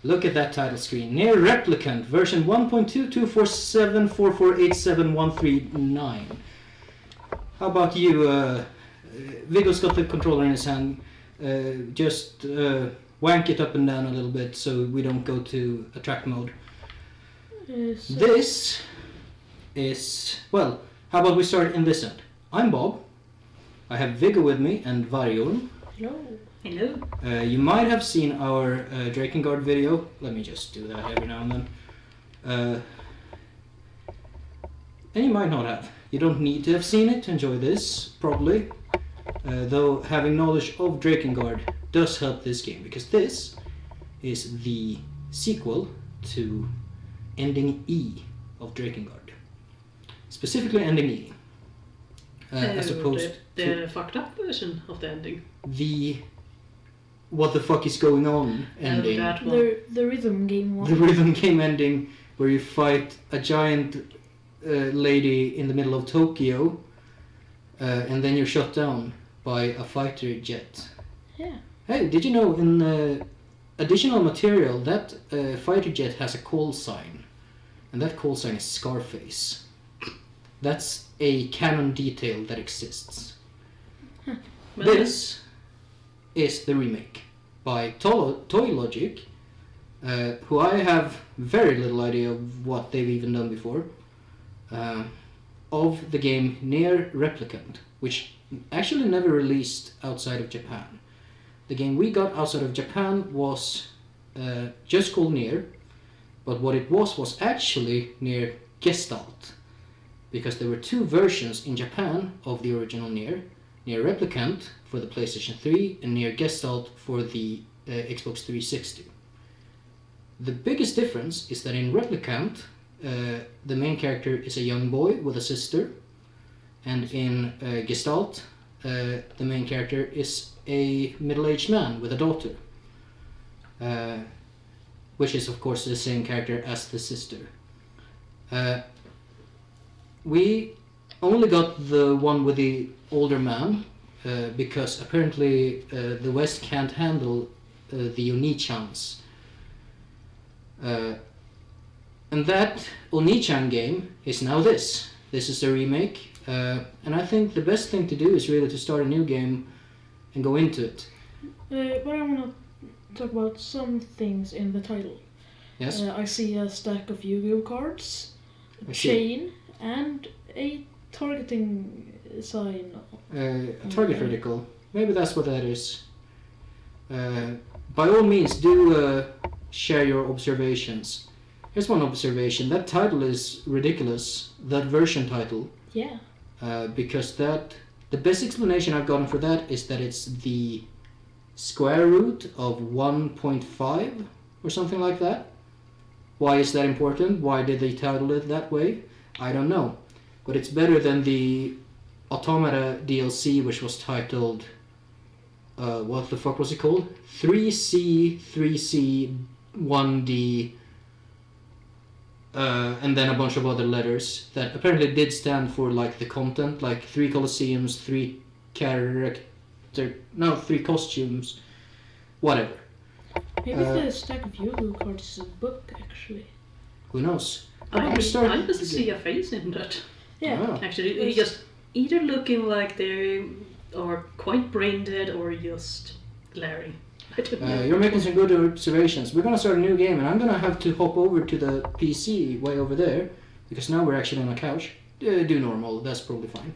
Look at that title screen. NieR Replicant, version 1.22474487139. How about you? Viggo's got the controller in his hand. Just wank it up and down a little bit so we don't go to attract mode. This is... Well, how about we start in this end? I'm Bob. I have Viggo with me and Vargorm. Hello. Hello. You might have seen our Drakengard video. Let me just do that every now and then. And you might not have. You don't need to have seen it to enjoy this, probably. Though having knowledge of Drakengard does help this game, because this is the sequel to ending E of Drakengard. Specifically ending E. As opposed to... The fucked up version of the ending. The... What the fuck is going on ending. The rhythm game one. The rhythm game ending where you fight a giant lady in the middle of Tokyo and then you're shot down by a fighter jet. Yeah. Hey, did you know in additional material that fighter jet has a call sign, and that call sign is Scarface. That's a canon detail that exists. This is the remake by Toy Logic, who I have very little idea of what they've even done before, of the game NieR Replicant, which actually never released outside of Japan. The game we got outside of Japan was just called NieR, but what it was actually NieR Gestalt, because there were two versions in Japan of the original NieR Replicant for the PlayStation 3 and NieR Gestalt for the Xbox 360. The biggest difference is that in Replicant, the main character is a young boy with a sister, and in Gestalt, the main character is a middle-aged man with a daughter, which is of course the same character as the sister. We only got the one with the older man because apparently the West can't handle the Oni-chans. And that Oni-chan game is now this. This is a remake, and I think the best thing to do is really to start a new game and go into it. But I want to talk about some things in the title. Yes? I see a stack of Yu-Gi-Oh cards, a chain, and a targeting sign. A target reticle. Maybe that's what that is. By all means, do share your observations. Here's one observation. That title is ridiculous. That version title. Yeah. Because the best explanation I've gotten for that is that it's the square root of 1.5 or something like that. Why is that important? Why did they title it that way? I don't know. But it's better than the Automata DLC, which was titled... what the fuck was it called? 3C, 3C, 1D... and then a bunch of other letters that apparently did stand for like the content, like 3 Colosseums, 3 costumes, whatever. Maybe the stack of Yu-Gi-Oh cards is a book, actually. Who knows? I just see a face in that. Yeah. Oh. Actually, it's just either looking like they are quite brain dead or just glaring. I don't know. You're making some good observations. We're gonna start a new game, and I'm gonna have to hop over to the PC way over there, because now we're actually on a couch. Do normal, that's probably fine.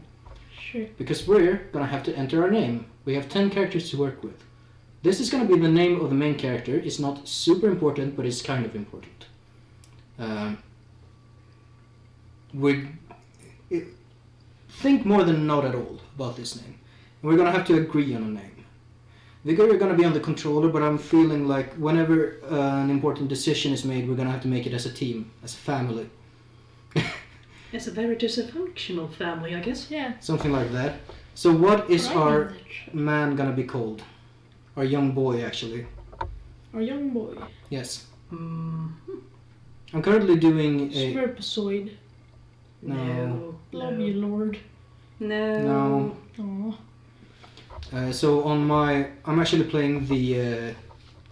Sure. Because we're gonna have to enter our name. We have 10 characters to work with. This is gonna be the name of the main character. It's not super important, but it's kind of important. Think more than not at all about this name. And we're gonna have to agree on a name. Viggo, you're gonna be on the controller, but I'm feeling like whenever an important decision is made, we're gonna have to make it as a team, as a family. It's a very dysfunctional family, I guess. Yeah. Something like that. So what is our man gonna be called? Our young boy, actually. Or young boy. Yes. Mm. I'm currently doing a... Sverpozoid. No. Love you, Lord. No. Aw. So on my... I'm actually playing the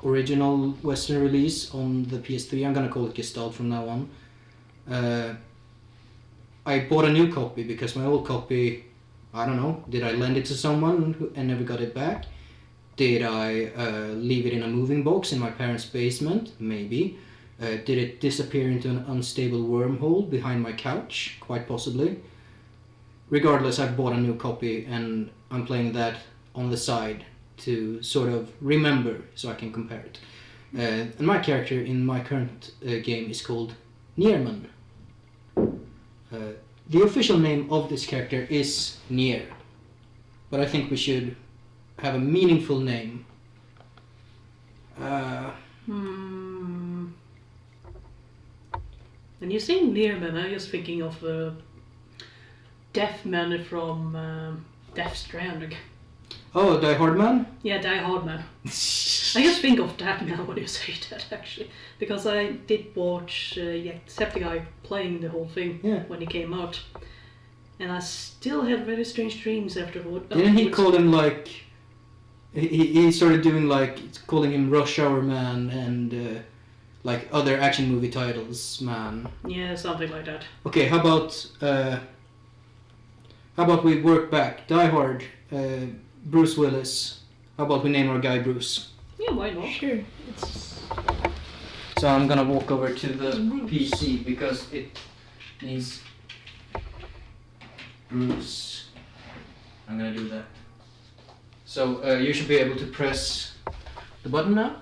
original Western release on the PS3. I'm gonna call it Gestalt from now on. I bought a new copy because my old copy, I don't know, did I lend it to someone and never got it back? Did I leave it in a moving box in my parents' basement? Maybe. Did it disappear into an unstable wormhole behind my couch? Quite possibly. Regardless, I bought a new copy and I'm playing that on the side to sort of remember so I can compare it. And my character in my current game is called NieRman. The official name of this character is NieR, but I think we should have a meaningful name. When you say Nearman, I'm just thinking of Deaf Man from Death Stranding. Oh, Die Hard Man? Yeah, Die Hard Man. I just think of that now when you say that, actually. Because I did watch Jacksepticeye playing the whole thing when it came out. And I still had very strange dreams afterward. Didn't he call him like... He started doing like, calling him Rush Hour Man and like other action movie titles, man. Yeah, something like that. Okay, how about we work back? Die Hard, Bruce Willis. How about we name our guy Bruce? Yeah, why not? Sure. It's So I'm gonna walk over to the Bruce. PC because it needs Bruce. I'm gonna do that. So you should be able to press the button now.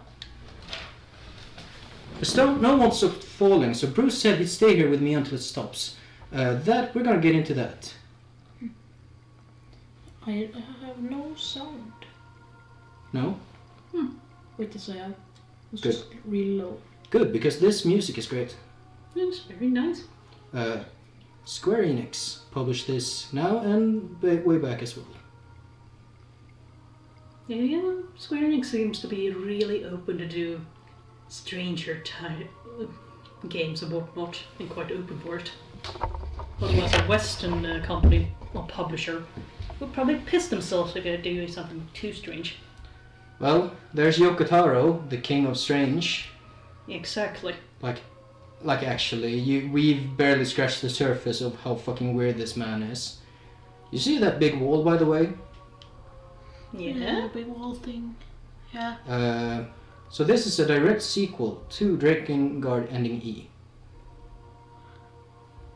The stone, no one stopped falling, so Bruce said he'd stay here with me until it stops. That we're gonna get into that. I have no sound. No? Wait a second. It's Good. just really low. Good, because this music is great. It's very nice. Square Enix published this now and way back as well. Yeah, Square Enix seems to be really open to do stranger games and whatnot, and quite open for it. Otherwise, a Western company or publisher would probably piss themselves if they're doing something too strange. Well, there's Yoko Taro, the king of strange. Exactly. Like actually, we've barely scratched the surface of how fucking weird this man is. You see that big wall, by the way? Yeah. The big wall thing. Yeah. So this is a direct sequel to Drakengard ending E.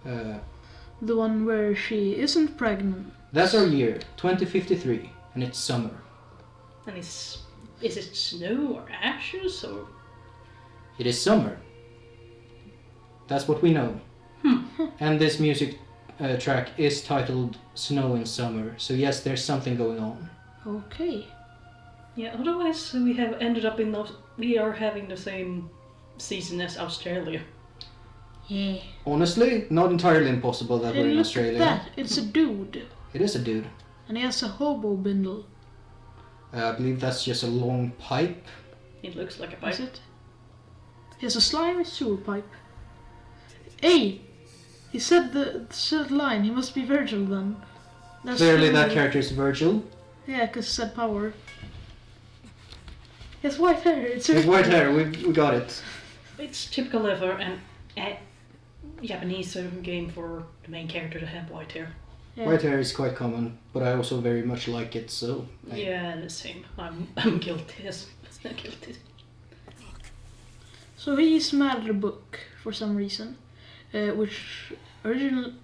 The one where she isn't pregnant. That's our year, 2053, and it's summer. And is it snow or ashes or? It is summer. That's what we know. And this music track is titled Snow in Summer, so yes, there's something going on. Okay. Yeah. Otherwise, we have ended up in those. We are having the same season as Australia. Yeah. Honestly, not entirely impossible that Hey, we're in look Australia. at that. It's a dude. It is a dude. And he has a hobo bindle. I believe that's just a long pipe. It looks like a pipe. Is it? He has a slimy sewer pipe. Hey! He said the line. He must be Virgil then. That's Clearly that really- character is Virgil. Yeah, because he said power. He has white hair. It's With white hair, we got it. It's typical of an Japanese game for the main character to have white hair. Yeah. White hair is quite common, but I also very much like it, so... Yeah, the same. I'm guilty. Yes, guilty. So he's mad at a book for some reason, which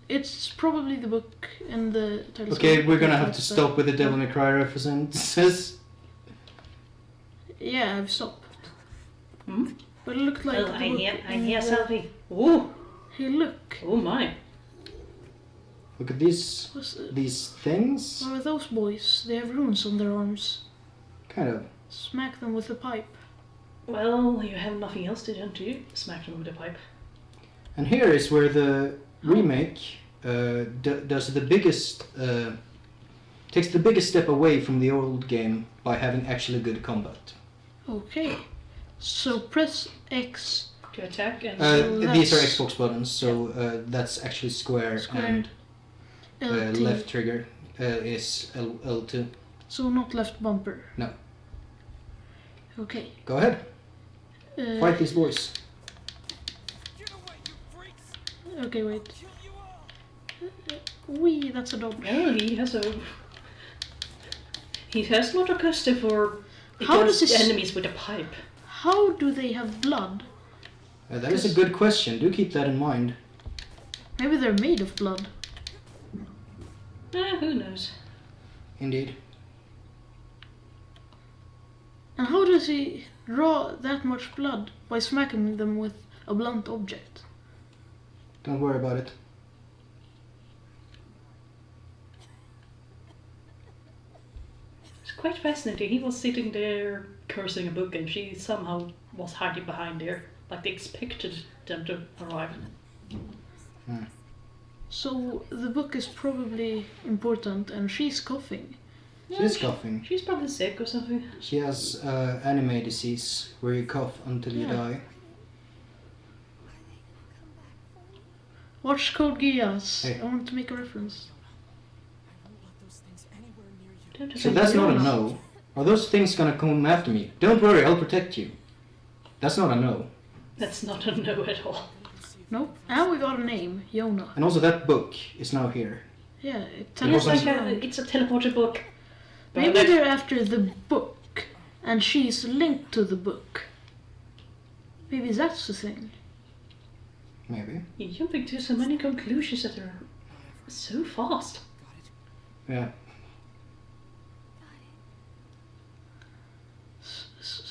it's probably the book in the title. Okay, we're gonna have to stop with the Devil May Cry references. Yeah, I've stopped. Hmm? But it looked like Oh, the I book hear in the- selfie. Oh, Hey, look. oh my. Look at these What things. are those boys? They have runes on their arms. Kind of. Smack them with a pipe. Well, you have nothing else to do. Smack them with a pipe. And here is where the remake does the biggest... takes the biggest step away from the old game by having actually good combat. Okay. So press X. To attack and These are Xbox buttons, so that's actually square. Square. And LT. left trigger is L2. So not left bumper. No. Okay. Go ahead. Fight these boys. Okay, wait. Wee, that's a dodge. no, he has not a custom for How does against this- enemies with a pipe. How do they have blood? That is a good question. Do keep that in mind. Maybe they're made of blood. Who knows? Indeed. And how does he draw that much blood? By smacking them with a blunt object. Don't worry about it. It's quite fascinating. He was sitting there cursing a book and she somehow was hiding behind there. Like they expected them to arrive. So the book is probably important and she's coughing. She's coughing. She's probably sick or something. She has anime disease where you cough until you Yeah. die. Watch Code Geass. Hey. I want to make a reference. So that's not a no. Are those things gonna come after me? Don't worry, I'll protect you. That's not a no. That's not a no at all. Nope. And we got a name, Yona. And also that book is now here. Yeah, it It teleports wasn't- around. It's a teleported book. But Maybe like- they're after the book, and she's linked to the book. Maybe that's the thing. Maybe. You're jumping to so many conclusions that are so fast. Yeah.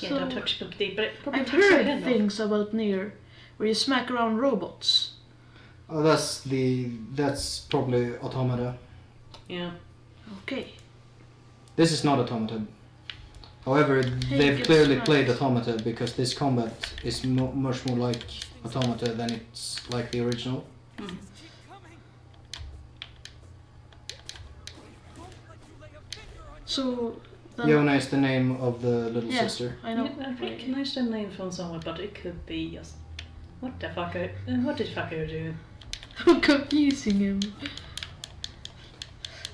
Yeah, So, don't touch book deep, but it probably I've takes heard a hand off. things about NieR where you smack around robots. Oh, that's probably Automata. Yeah. Okay. This is not Automata. However, they've gets clearly smacked. played Automata because this combat is much more like Automata than it's like the original. Mm. So then, Yona is the name of the little yeah, sister. I know. Yeah, I recognize the name from somewhere, but it could be just... What the fuck what the fuck are you doing? I'm confusing him.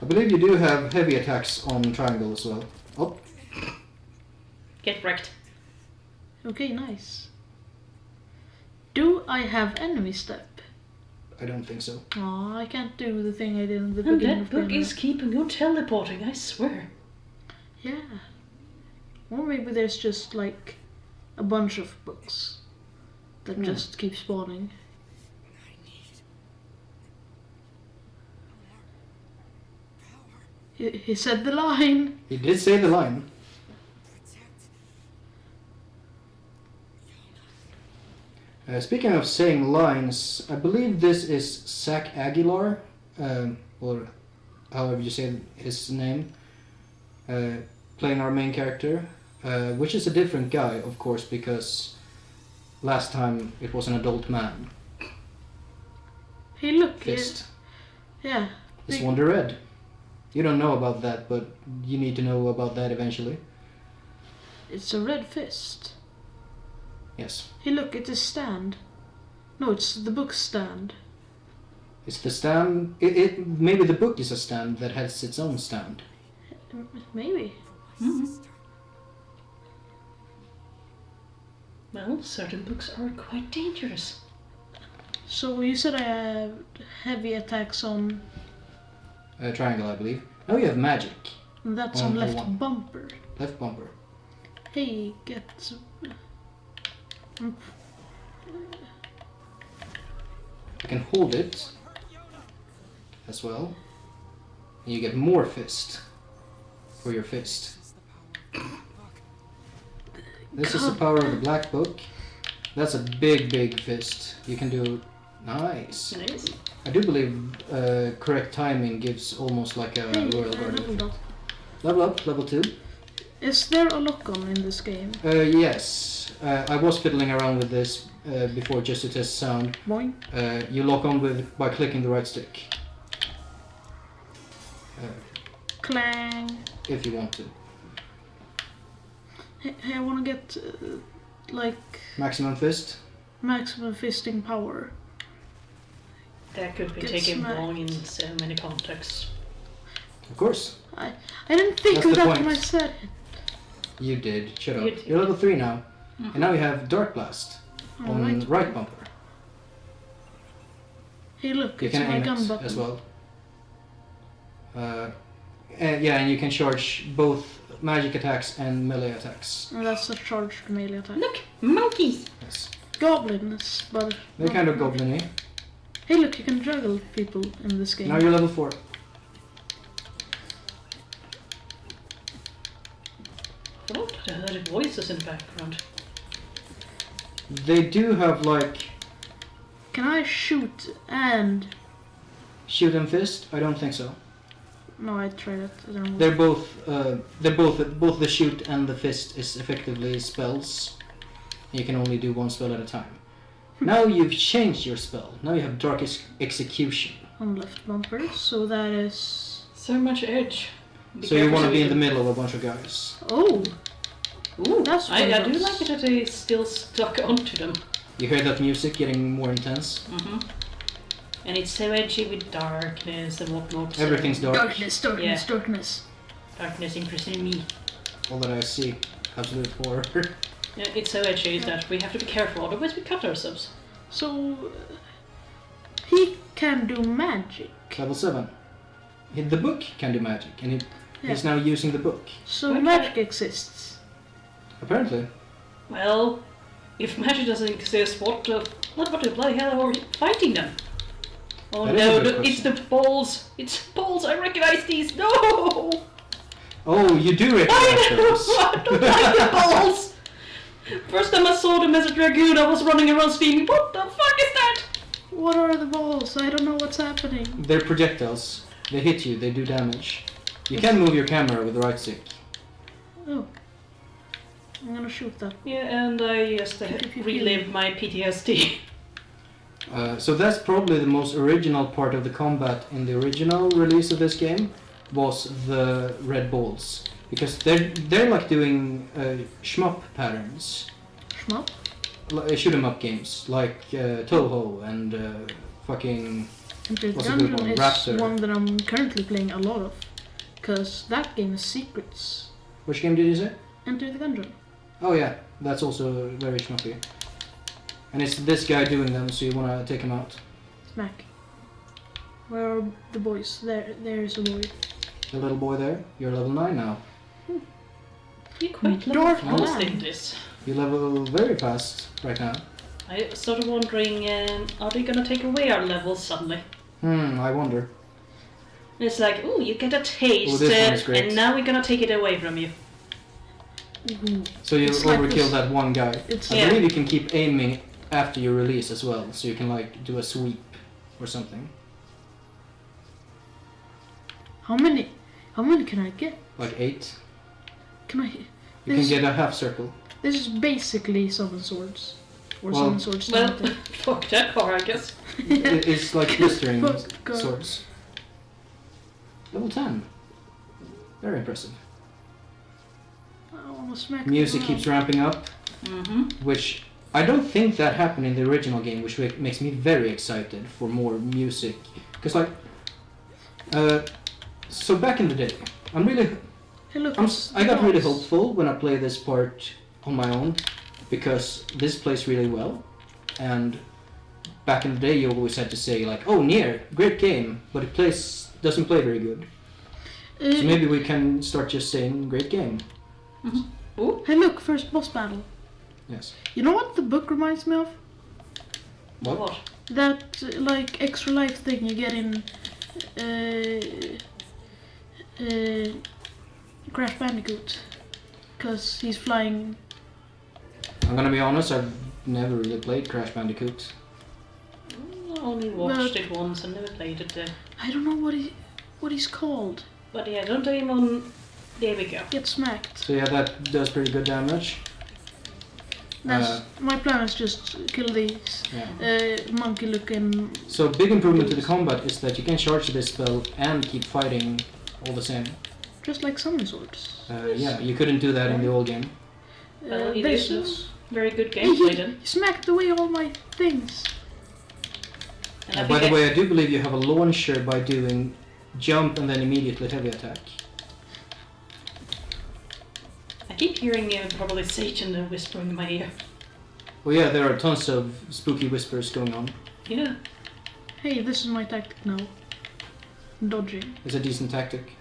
I believe you do have heavy attacks on triangle as well. Oh, Get wrecked. Okay, nice. Do I have enemy step? I don't think so. Aw, I can't do the thing I did in the And beginning that of book Bayonetta. is keeping you teleporting, I swear. Yeah. Or maybe there's just like a bunch of books that just keep spawning. He said the line. He did say the line. Speaking of saying lines, I believe this is Zach Aguilar, or however you say his name, playing our main character, which is a different guy, of course, because last time it was an adult man. Hey, look. Fist. Yeah. It's big- Wonder Red. You don't know about that, but you need to know about that eventually. It's a red fist. Yes. Hey, look, it's a stand. No, it's the book stand. It's the stand. Maybe the book is a stand that has its own stand. Maybe. Well, certain books are quite dangerous. So you said I have heavy attacks on... Triangle, I believe. Now you have magic. And that's On on left one. bumper. Left bumper. Hey, get... You can hold it as well. And you get more fist for your fist. This is the power of the black book. That's a big fist. You can do nice. Nice. I do believe correct timing gives almost like a Hey, royal guard. leveled up. Level up, level 2. Is there a lock-on in this game? Yes. I was fiddling around with this before just to test sound. Boing. You lock on by clicking the right stick. Clang. If you want to. Hey, I wanna get like Maximum fist. maximum fisting power. That could be Get taken smacked. wrong in so many contexts. Of course. I didn't think That's of the that point. when I said it. You did. Shut up. You did. You're level 3 now. Mhm. And now you have Dark Blast on right bumper. Hey, look, You it's can my aim gun it button. as well. Yeah, and you can charge both magic attacks and melee attacks. And that's a charged melee attack. Look, monkeys! Yes. Goblins, but They're kind of goblin-y. Hey, look, you can juggle people in this game. Now you're level 4. I thought I heard voices in the background. They do have like Can I shoot and? shoot and fist. I don't think so. No, I tried it. I don't know. They're both the shoot and the fist is effectively spells. You can only do one spell at a time. Now you've changed your spell. Now you have Dark Execution. On left bumper, so that is. So much edge. So you want to be in the middle of a bunch of guys. Oh, Ooh, That's I what do it like is. it that they still stuck onto them. You hear that music getting more intense? Mm-hmm. And it's so edgy with darkness and whatnot. so- Everything's dark. darkness, darkness, Yeah. darkness. Darkness imprisoning me. All that I see. Absolute horror. Yeah, it's so edgy that we have to be careful, otherwise we cut ourselves. So he can do magic. Level 7. The book can do magic, and he's Yeah. now using the book. So Okay. magic exists. Apparently. Well, if magic doesn't exist, what the bloody hell are we fighting them? Oh That is a no, good it's the question. balls! It's balls! I recognize these! No! Oh, you do recognize I those. don't like the balls! First time I saw them as a dragoon, I was running around screaming, what the fuck is that? What are the balls? I don't know what's happening. They're projectiles. They hit you, they do damage. You can move your camera with the right stick. Oh. I'm gonna shoot that. Yeah, and I just relived my PTSD. So that's probably the most original part of the combat in the original release of this game, was the red balls. Because they're like doing shmup patterns. Shmup? Shoot 'em up games, like Toho and fucking... Enter the What's a good Dungeon one? is Raptor. one that I'm currently playing a lot of. Because that game is secrets. Which game did you say? Enter the Dungeon. Oh yeah, that's also very shmuppy. And it's this guy doing them, so you wanna take him out. Smack. Where are the boys? There's a boy. The little boy there, you're level 9 now. You quite Dark level fast man. in this. You level very fast right now. I started wondering, are they gonna take away our levels suddenly? I wonder. And it's like, ooh, you get a taste, Oh, this one is great. and now we're gonna take it away from you. Ooh. So you It's like overkill this- that one guy. It's I Yeah. believe you can keep aiming after your release as well, so you can like do a sweep or something. How many can I get? Like 8. Can I? You This- can get a half circle. This is basically Summon Swords. Or Well- Summon Swords. Well, something. fuck that car, I guess. It's like blistering Fuck, God. swords. Level 10. Very impressive. I wanna smack the Music ground. keeps ramping up, Mm-hmm. which I don't think that happened in the original game, which makes me very excited for more music. Because like, so back in the day, Hey, look, I got really dogs. hopeful when I played this part on my own, because this plays really well, and back in the day you always had to say like, oh, NieR, great game, but it doesn't play very good. So maybe we can start just saying great game. Ooh, Hey, look, first boss battle. Yes. You know what the book reminds me of? What? what? That like extra life thing you get in Crash Bandicoot, because he's flying. I'm gonna be honest, I've never really played Crash Bandicoot. I only watched it once and never played it. I don't know what he's called. But yeah, don't aim on. There we go. Get smacked. So yeah, that does pretty good damage. That's my plan is just kill these Yeah. monkey-looking. So big improvement to the combat is that you can charge this spell and keep fighting all the same. Just like Summon Swords. Yeah, you couldn't do that in the old game. Well, it There's is very good Hey, gameplay he then. smacked away all my things. And By the way, I do believe you have a launcher by doing jump and then immediately heavy attack. I keep hearing probably Satan whispering in my ear. Oh yeah, there are tons of spooky whispers going on. Yeah. Hey, this is my tactic now. Dodging. It's a decent tactic.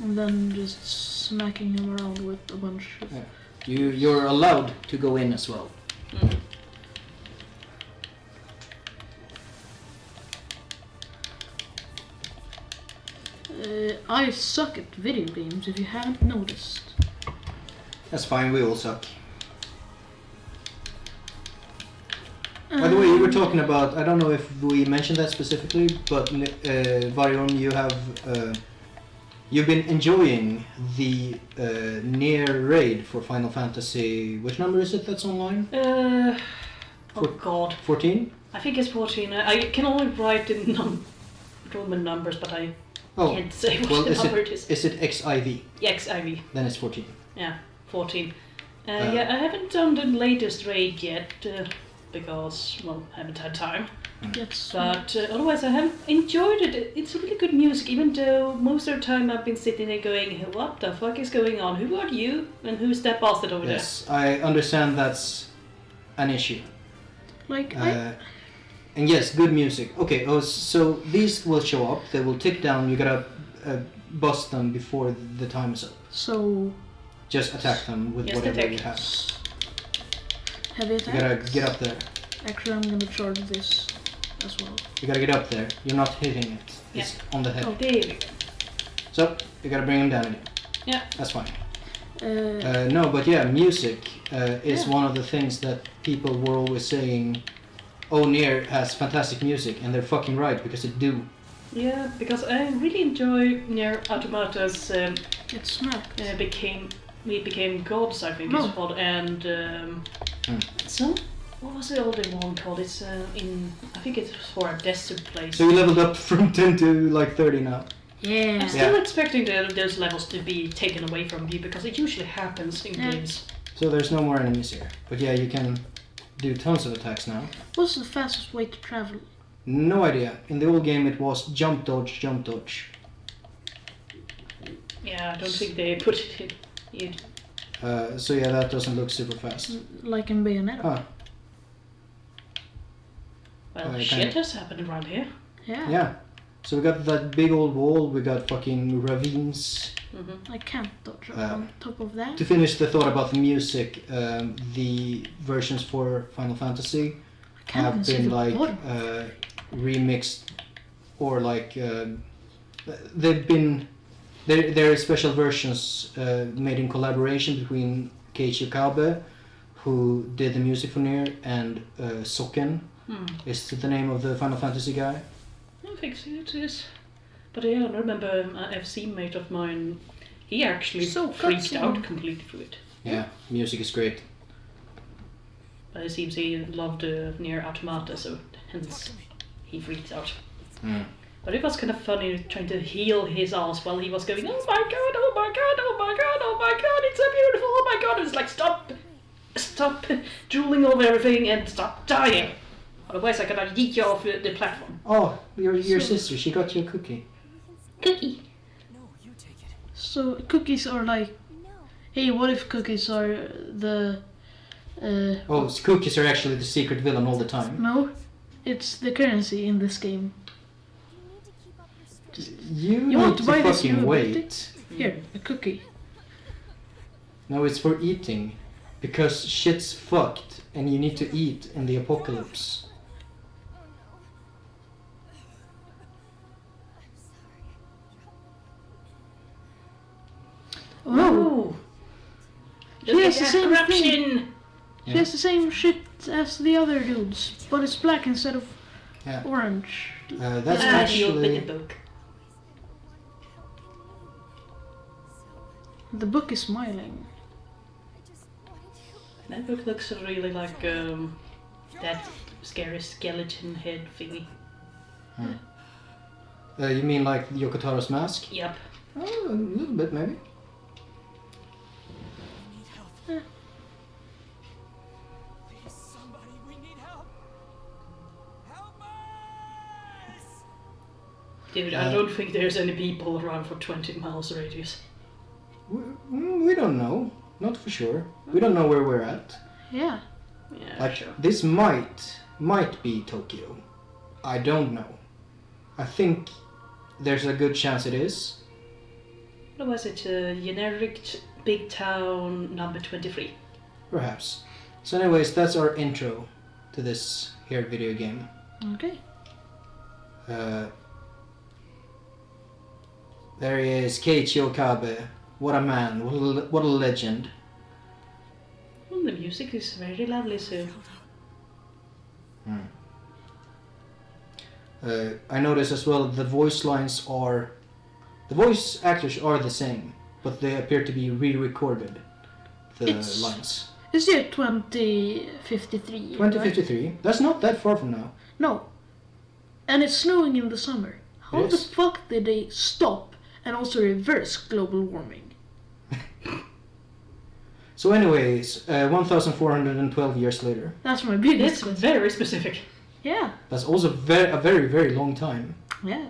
And then just smacking him around with a bunch of... Yeah. You're allowed to go in as well. Mm. I suck at video games, if you haven't noticed. That's fine, we all suck. By the way, you were talking about, I don't know if we mentioned that specifically, but Vargorm, you've been enjoying the NieR raid for Final Fantasy. Which number is it that's online? Oh god. 14? I think it's 14. I can only write in Roman numbers, but I can't say what the number it is. Is it XIV? Yeah, XIV. Then it's 14. Yeah, 14. Yeah, I haven't done the latest raid yet, because, well, I haven't had time. Yes. But otherwise I have enjoyed it. It's really good music, even though most of the time I've been sitting there going, what the fuck is going on? Who are you? And who's that bastard over Yes, I understand that's an issue. Like, And yes, good music. Okay, so these will show up, they will tick down, you gotta bust them before the time is up. So... Just attack them with Just whatever attack. you have. Heavy You attack. gotta get up there. Actually, I'm gonna charge this as well. You gotta get up there. You're not hitting it. It's on the head. there? Oh, there we go. So, you gotta bring him down again. Yeah. That's fine. Uh, No, but yeah, music is Yeah. one of the things that people were always saying, oh, NieR has fantastic music, and they're fucking right, because it do. Yeah, because I really enjoy NieR Automata's get smacked. we became gods, I think No. it's called, and some what was the older one called? It's I think it's for a desert place. So you leveled up from 10 to like 30 now. Yeah. I'm still expecting those levels to be taken away from you because it usually happens in Yeah. games. So there's no more enemies here. But yeah, you can do tons of attacks now. What's the fastest way to travel? No idea. In the old game it was jump dodge, jump dodge. Yeah, I don't think they put it in. So yeah, that doesn't look super fast. Like in Bayonetta. Huh. Well, Shit shit has happened around here. Yeah. Yeah. So we got that big old wall, we got fucking ravines. Mm-hmm. I can't dodge on top of that. To finish the thought about the music, the versions for Final Fantasy I can't even have see been the like bottom. remixed, or like they've been there are special versions made in collaboration between Keiichi Kabe, who did the music for NieR, and Soken is the name of the Final Fantasy guy. I think so, it is. But yeah, I remember an FC mate of mine, he actually So freaked cutscene. out completely through it. Yeah, music is great. But it seems he loved NieR Automata, so hence he freaked out. Mm. But it was kind of funny trying to heal his ass while he was going, oh my god, oh my god, oh my god, oh my god, it's so beautiful, oh my god. It's like, stop drooling over everything and stop dying. Otherwise I gotta yeet you off the platform. Oh, your So- sister, she got you a cookie. Cookie. So cookies are like, hey, what if cookies are the, Oh, cookies are actually the secret villain all the time. no, it's the currency in this game. You You need want to to buy this fucking new wait. ability? Here, a cookie. No, it's for eating. Because shit's fucked and you need to eat in the apocalypse. Oh no, Ooh. She Look has at the that same corruption. she has the same shit as the other dudes, but it's black instead of Yeah. orange. That's You open actually... the book. The book is smiling. That book looks really like that scary skeleton head thingy. you mean like Yokotara's mask? Yep. Oh, a little bit maybe. Dude, I don't think there's any people around for 20 miles radius. We don't know. Not for sure. We don't know where we're at. Yeah. Yeah, Like, sure. this might be Tokyo. I don't know. I think there's a good chance it is. What was it? Generic big town number 23. Perhaps. So anyways, that's our intro to this here video game. Okay. There he is, Keiichi Okabe. What a man, what a legend. Well, the music is very lovely, so... I noticed as well the voice actors are the same, but they appear to be re-recorded, the lines. Is it 2053? 2053, right? that's not that far from now. No. And it's snowing in the summer. How It the is. fuck did they stop and also reverse global warming? So anyways, 1412 years later. That's my biggest It's question. very specific. Yeah. That's also a very, very long time. Yeah.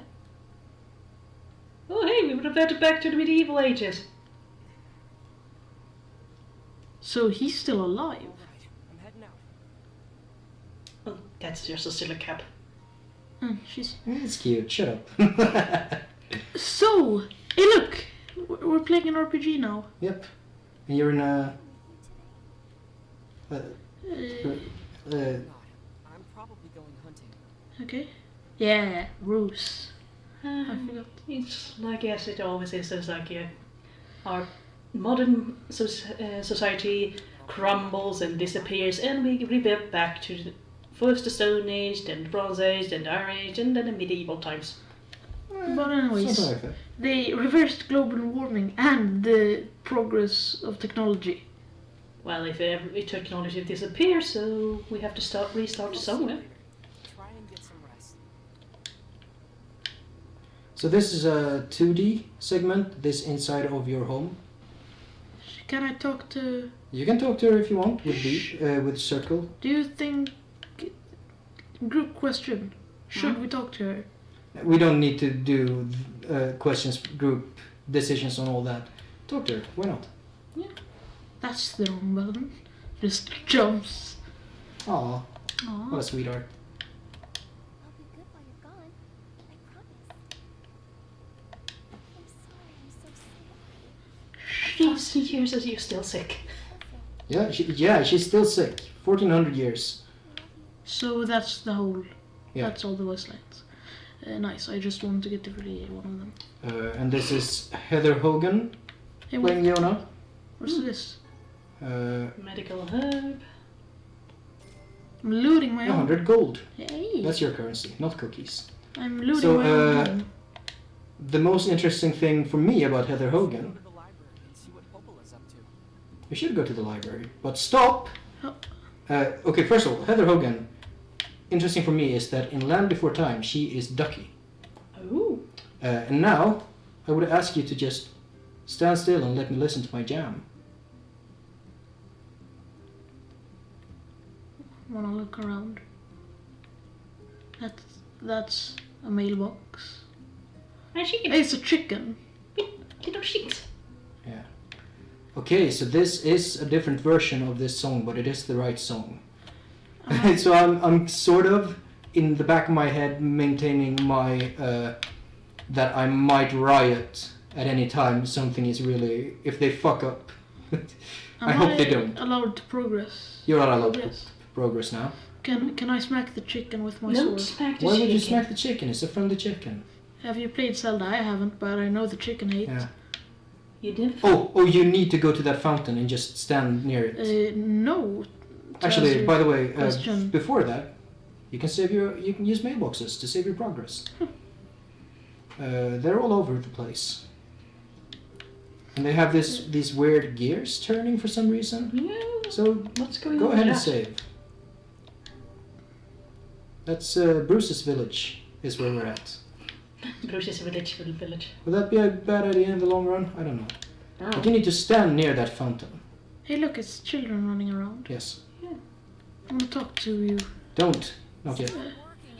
Oh hey, we would have headed back to the medieval ages. So he's still alive. I'm heading out. Oh, that's just a silly cap. She's... It's cute, shut up. So, hey look! We're playing an RPG now. Yep. And you're in a... God, I'm probably going hunting. Okay. Yeah, Bruce. I forgot. It's like as it always is. It's like our modern society crumbles and disappears, and we revert back to first the Stone Age, then the Bronze Age, then the Iron Age, and then the medieval times. But anyways, Something like that. they reversed global warming and the progress of technology. Well, if every technology disappears, so we have to restart somewhere. Try and get some rest. So this is a 2D segment, this inside of your home. Can I talk to... You can talk to her if you want with with circle. Do you think... Group question. Should we talk to her? We don't need to do questions, group decisions on all that. Talk to her, why not? That's the wrong button. Just jumps. Aw, Aww. what a sweetheart. I'll be good while you're gone. I promise. I'm sorry I'm so sick. 1,000 years and you're still sick. Yeah, she's still sick. 1400 years. So that's the whole... Yeah. That's all the voice lines. Nice, I just wanted to get rid of one of them. And this is Heather Hogan Hey, playing Leona. what's this? Medical herb. I'm looting my own... 100 gold. Hey! That's your currency, not cookies. I'm looting So, my own gun. The most interesting thing for me about Heather Go Hogan, to the library and see what Popola's up to. you should go to the library. But stop! Oh. Okay, first of all, Heather Hogan, interesting for me is that in Land Before Time, she is Ducky. Oh. And now, I would ask you to just stand still and let me listen to my jam. Wanna look around. That's a mailbox. And she can It's a chicken. little shit. Yeah. Okay, so this is a different version of this song, but it is the right song. So I'm sort of in the back of my head maintaining my that I might riot at any time something is really, if they fuck up. I hope they don't. Allowed to progress. You're not allowed to Progress. progress now. Can I smack the chicken with my Don't sword? smack the Why would you chicken. smack the chicken? It's a friendly chicken. Have you played Zelda? I haven't, but I know the chicken hate. Yeah. You did? Oh, you need to go to that fountain and just stand near it. No. To Actually, answer by the way, question. before that, you can use mailboxes to save your progress. They're all over the place, and they have these weird gears turning for some reason. Yeah. So What's going go on ahead with and that? save. That's Bruce's village is where we're at. Bruce's village. Would that be a bad idea in the long run? I don't know. Oh. But you need to stand near that fountain. Hey, look, it's children running around. Yes. I want to talk to you. Don't. Not yet.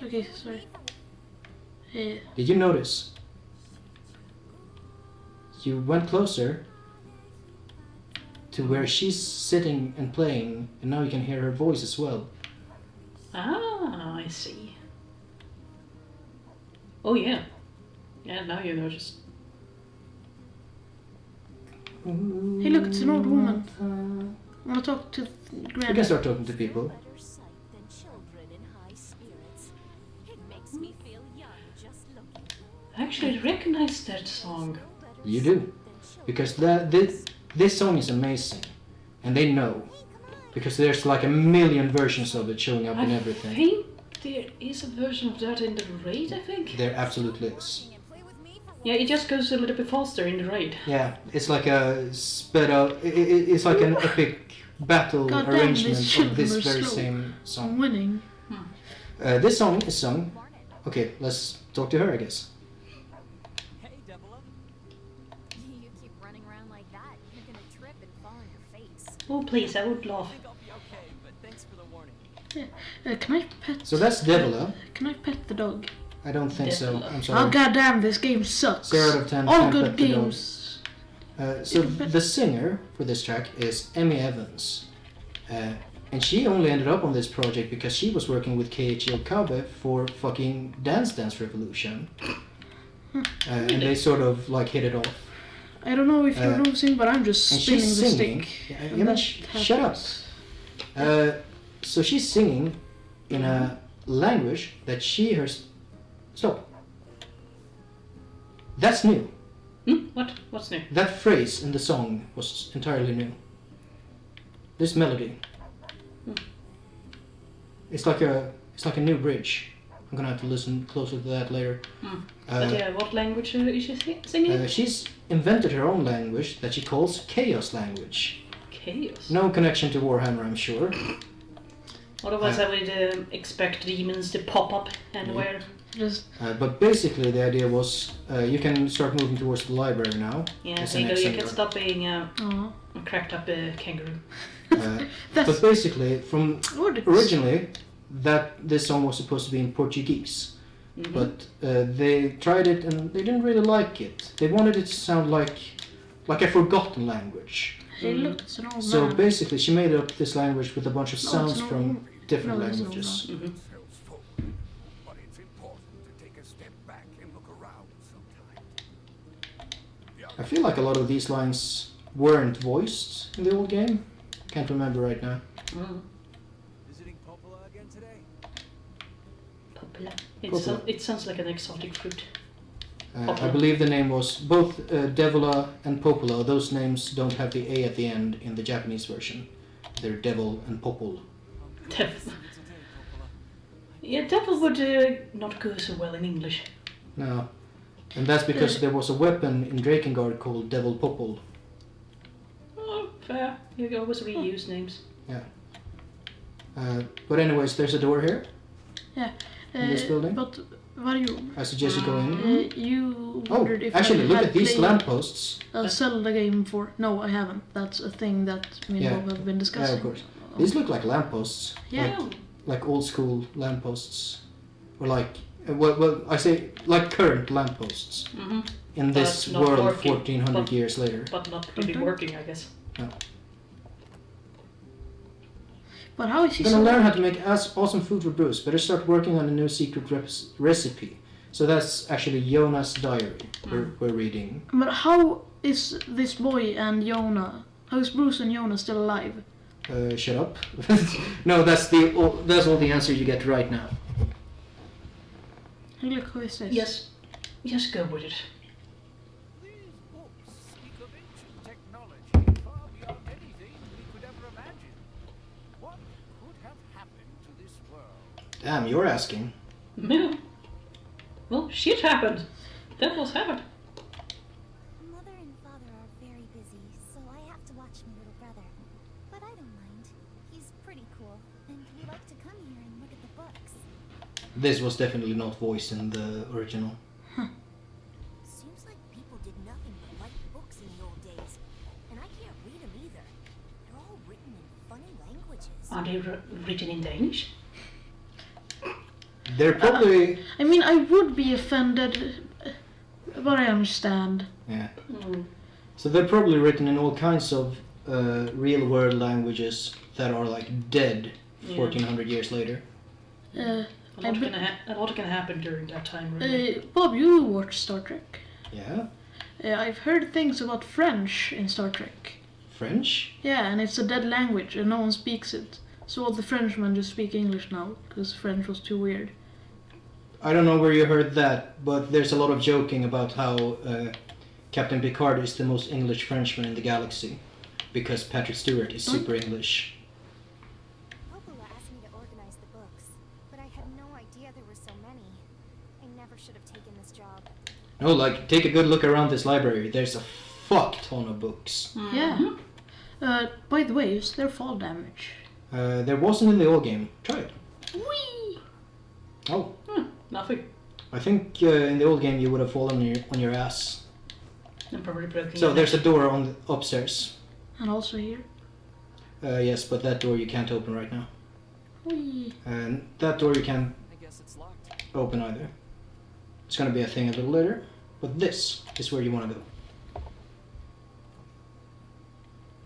Okay, sorry. Did you notice? You went closer to where she's sitting and playing, and now you can hear her voice as well. Ah, I see. Oh yeah. Yeah, now you notice. Hey, look, it's an old woman. I want to talk to You can Granny. start talking to people. Better sight than children in high spirits. It makes me feel young just looking. I actually recognize that song. You do. Because this song is amazing. And they know. Because there's like a million versions of it showing up in I everything. think there is a version of that in the raid, I think. There absolutely is. Yeah, it just goes a little bit faster in the raid. Yeah, it's like a sped up. It's like an epic battle God damn, arrangement these of children this are very slow. same I'm song. winning. This song is sung. Okay, let's talk to her, I guess. Hey, Devila. You keep running around like that, you're gonna trip and fall on your face. Oh, please, I would I laugh. think I'll be okay, but thanks for the warning. Can I pet? So that's Devila. Can I pet the dog? I don't think so. Devila. I'm Oh sorry. goddamn, this game sucks. 0 out of 10. All can't good pet the dog. games. So the singer for this track is Emmy Evans. And she only ended up on this project because she was working with Keiichi Okabe for fucking Dance Dance Revolution. And they sort of like hit it off. I don't know if you're Uh, losing, but I'm just And spinning she's the singing. stick. Yeah, and yeah, that shut up. happens. So she's singing in a language that she hers. Stop. That's new. What? What's new? That phrase in the song was entirely new. This melody. It's like a new bridge. I'm gonna have to listen closer to that later. But yeah, what language is she singing? She's invented her own language that she calls Chaos Language. Chaos. No connection to Warhammer, I'm sure. Otherwise, I would expect demons to pop up anywhere. Just But basically, the idea was you can start moving towards the library now. Yeah, As there an you go. You extra. can stop being a oh, cracked up kangaroo. that's But basically, from what it's- originally, this song was supposed to be in Portuguese. Mhm. But they tried it and they didn't really like it. They wanted it to sound like a forgotten language. Hey, look, it's an old So man. basically, she made up this language with a bunch of No, sounds it's not from old. different No, it's not languages. Mhm. feels full, but it's important to take a step back and look around sometimes. I feel like a lot of these lines weren't voiced in the old game. Can't remember right now. Mm. Visiting Popola again today? Popular. Popular. It sounds like an exotic fruit. I Popola. believe the name was both Devila and Popola. Those names don't have the A at the end in the Japanese version. They're Devil and Popol. Dev. See you today, Popola. Yeah, devil would not go so well in English. No. And that's because there was a weapon in Drakengard called Devil Popol. Oh, fair. You can always reuse names. But anyways, there's a door here. in this building? But Vargorm, I suggest you go in. you Oh, wondered if actually, I look had at these played lampposts. a Zelda game before. No, I haven't. That's a thing that me and Yeah. Bob have been discussing. Yeah, of course. These look like lampposts. Yeah. Like old school lampposts. Or like, well, I say like current lampposts. Mm-hmm. In this But not world working, 1400 but- years later. But not really Mhm. working, I guess. But how is he You're gonna so... learn how to make awesome food for Bruce. Better start working on a new secret recipe. So that's actually Jona's diary we're reading. But how is this boy and Yona... How is Bruce and Yona still alive? Shut up. No, that's all the answer you get right now. Hey, look, who is this? Yes. Just go with it. These books speak of ancient technology far beyond anything we could ever imagine. What could have happened to this world? Damn, you're asking. Yeah. Well, shit happened. That was happened. Mother and father are very busy, so I have to watch my little brother. But I don't mind. He's pretty cool, and we like to come here and look at the books. This was definitely not voiced in the original. Seems like people did nothing but write books in the old days, and I can't read them either. They're all written in funny languages. Are they written in Danish? They're probably I mean, I would be offended, but I understand. yeah. Mm. So they're probably written in all kinds of real world languages that are like dead Yeah. 1400 years later. Uh, A lot can happen during that time, really. Bob, you watch Star Trek. Yeah. I've heard things about French in Star Trek. French? Yeah, and it's a dead language and no one speaks it. So all the Frenchmen just speak English now, because French was too weird. I don't know where you heard that, but there's a lot of joking about how Captain Picard is the most English Frenchman in the galaxy, because Patrick Stewart is super English. Popola asked me to organize the books, but I had no idea there were so many. I never should have taken this job. No, like, take a good look around this library. There's a fuck ton of books. Yeah. By the way, is there fall damage? There wasn't in the old game. Try it. Whee! Oh, Nothing. I think in the old game you would have fallen on your ass. I'm probably broken. So there's a door on the upstairs. And also here. Yes, but that door you can't open right now. Whee! And that door you can't I guess it's locked. open either. It's gonna be a thing a little later. But this is where you want to go.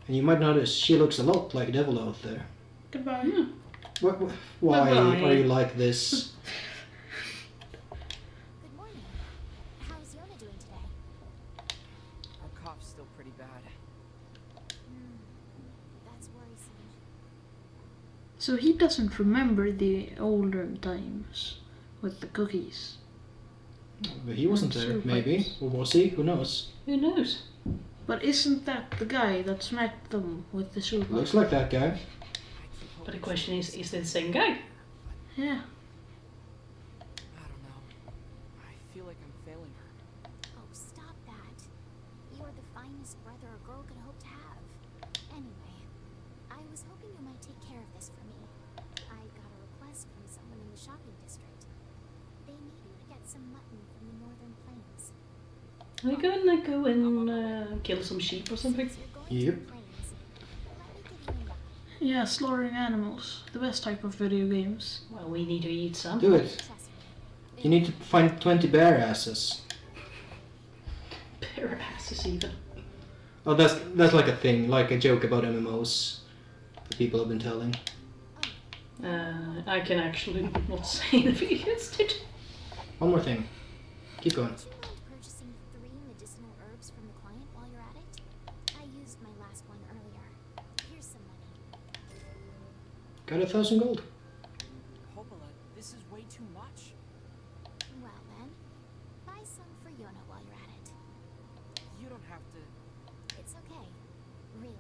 And you might notice she looks a lot like Devil out there. Goodbye. Why Bye-bye. are you like this? Good morning. How's Yona doing today? Our cough's still pretty bad. That's worrisome. So he doesn't remember the older times with the cookies. But he wasn't there, Super. maybe. Or was he? Who knows? Who knows? But isn't that the guy that smacked them with the soup? Looks like that guy. But the question is it the same guy? Yeah. I don't know. I feel like I'm failing her. Oh, stop that. You are the finest brother a girl could hope to have. Anyway, I was hoping you might take care of this for me. I got a request from someone in the shopping district. They need you to get some mutton from the northern plains. Are you gonna go and kill some sheep or something? Since you're going Yep. to the plains, let me give you a nod. Yeah, slaughtering animals. The best type of video games. Well, we need to eat some. Do it. Trust me. You need to find 20 bear asses. Bear asses even. Oh, that's like a thing, like a joke about MMOs that people have been telling. I can actually not say anything against it. One more thing. Keep going. Would you mind purchasing 3 medicinal herbs from the client while you're at it? I used my last one earlier. Here's some money. Got 1,000 gold. Popola, this is way too much. Well then, buy some for Yona while you're at it. You don't have to. It's okay. Really.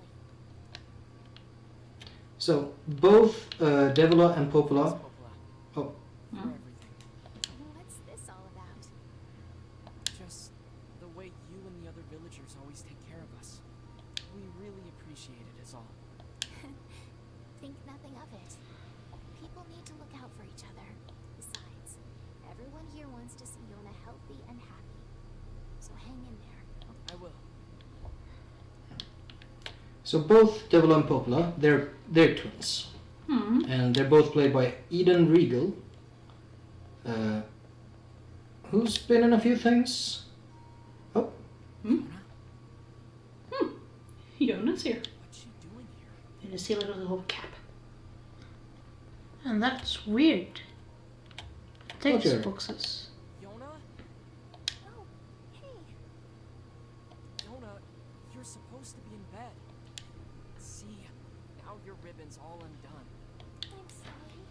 So, both Devila and Popola. Thanks, Popola, Oh, for everything. What's this all about? Just the way you and the other villagers always take care of us. We really appreciate it, is all. Think nothing of it. People need to look out for each other. Besides, everyone here wants to see Yona healthy and happy. So hang in there. I will. so both Devila and Popola, they're twins. And they're both played by Eden Regal, who's been in a few things. Oh, Jonas here. What's she doing here? In a silly little cap. And that's weird. Taste Roger. boxes. Yona? Oh, hey. Yona, you're supposed to be in bed. See, now your ribbon's all undone. I'm sorry.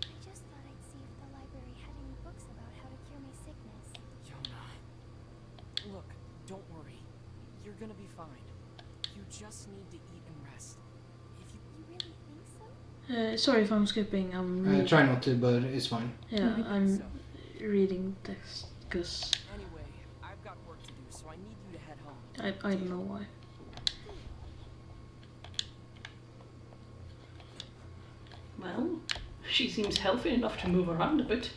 I just thought I'd see if the library had any books about how to cure my sickness. Yona. Look, don't worry. You're gonna be fine. You just need to eat and rest. If you You really think so? Sorry if I'm skipping. I'm reading. try not to, but it's fine. Yeah, I'm so. reading text because Anyway, I've got work to do, so I need you to head home. I don't know why. Well, she seems healthy enough to move around a bit.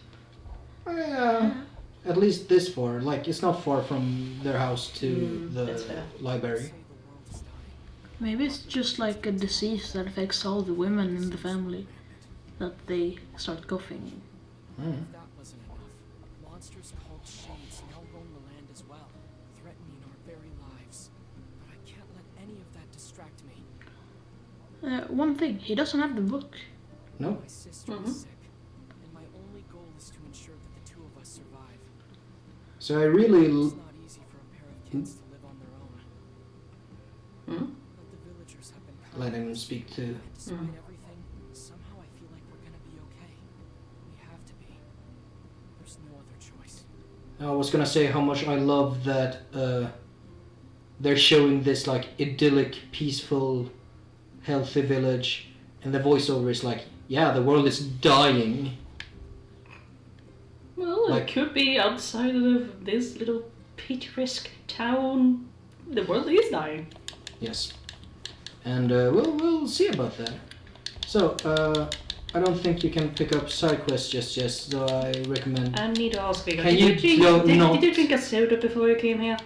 At least this far. Like, it's not far from their house to that's the fair. library. Say the world is dying. Maybe it's just like a disease that affects all the women in the family, that they start coughing. Mm. If that wasn't enough, monsters called shades now roam the land as well, threatening our very lives. But I can't let any of that distract me. One thing, he doesn't have the book. No. My sister is sick, and my only goal is to ensure that the two of us survive. So I really It's not easy for a pair of kids to live on their own. But the villagers have been kind. let him speak to. And despite everything, somehow I feel like we're gonna be okay. We have to be. There's no other choice. I was gonna say how much I love that they're showing this like idyllic, peaceful, healthy village, and the voiceover is like, yeah, the world is dying. Well, Like- it could be outside of this little picturesque town. The world is dying. Yes. And we'll see about that. So, I don't think you can pick up side quests just yet, so I recommend... I need to ask Viggo, Can did you you drink, go not- did you drink a soda before you came here?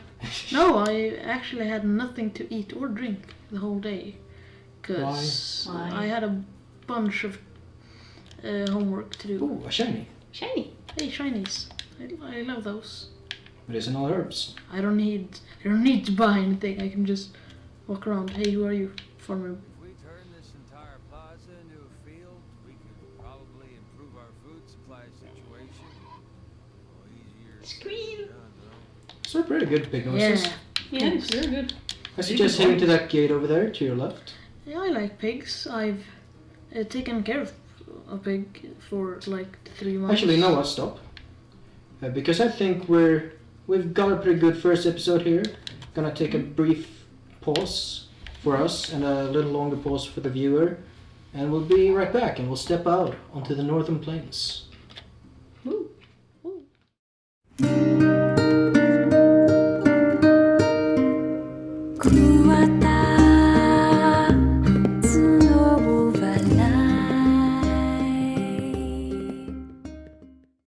No, I actually had nothing to eat or drink the whole day. Because Why? I had a bunch of homework to do. Ooh, a shiny. Shiny. Hey, shinies. I love those. Medicinal herbs. I don't need to buy anything. I can just walk around. Hey, who are you? Farmer. If we turn this entire plaza into a field, we could probably improve our food supply situation. Well, easier Squeal. done, though. So pretty good big noses. Yeah. Yeah, it's very good. I suggest heading to that gate over there, to your left. Yeah, I like pigs. I've taken care of a pig for like 3 months. Actually, no, I'll stop. Because I think we've got a pretty good first episode here. Gonna take a brief pause for us and a little longer pause for the viewer. And we'll be right back and we'll step out onto the northern plains.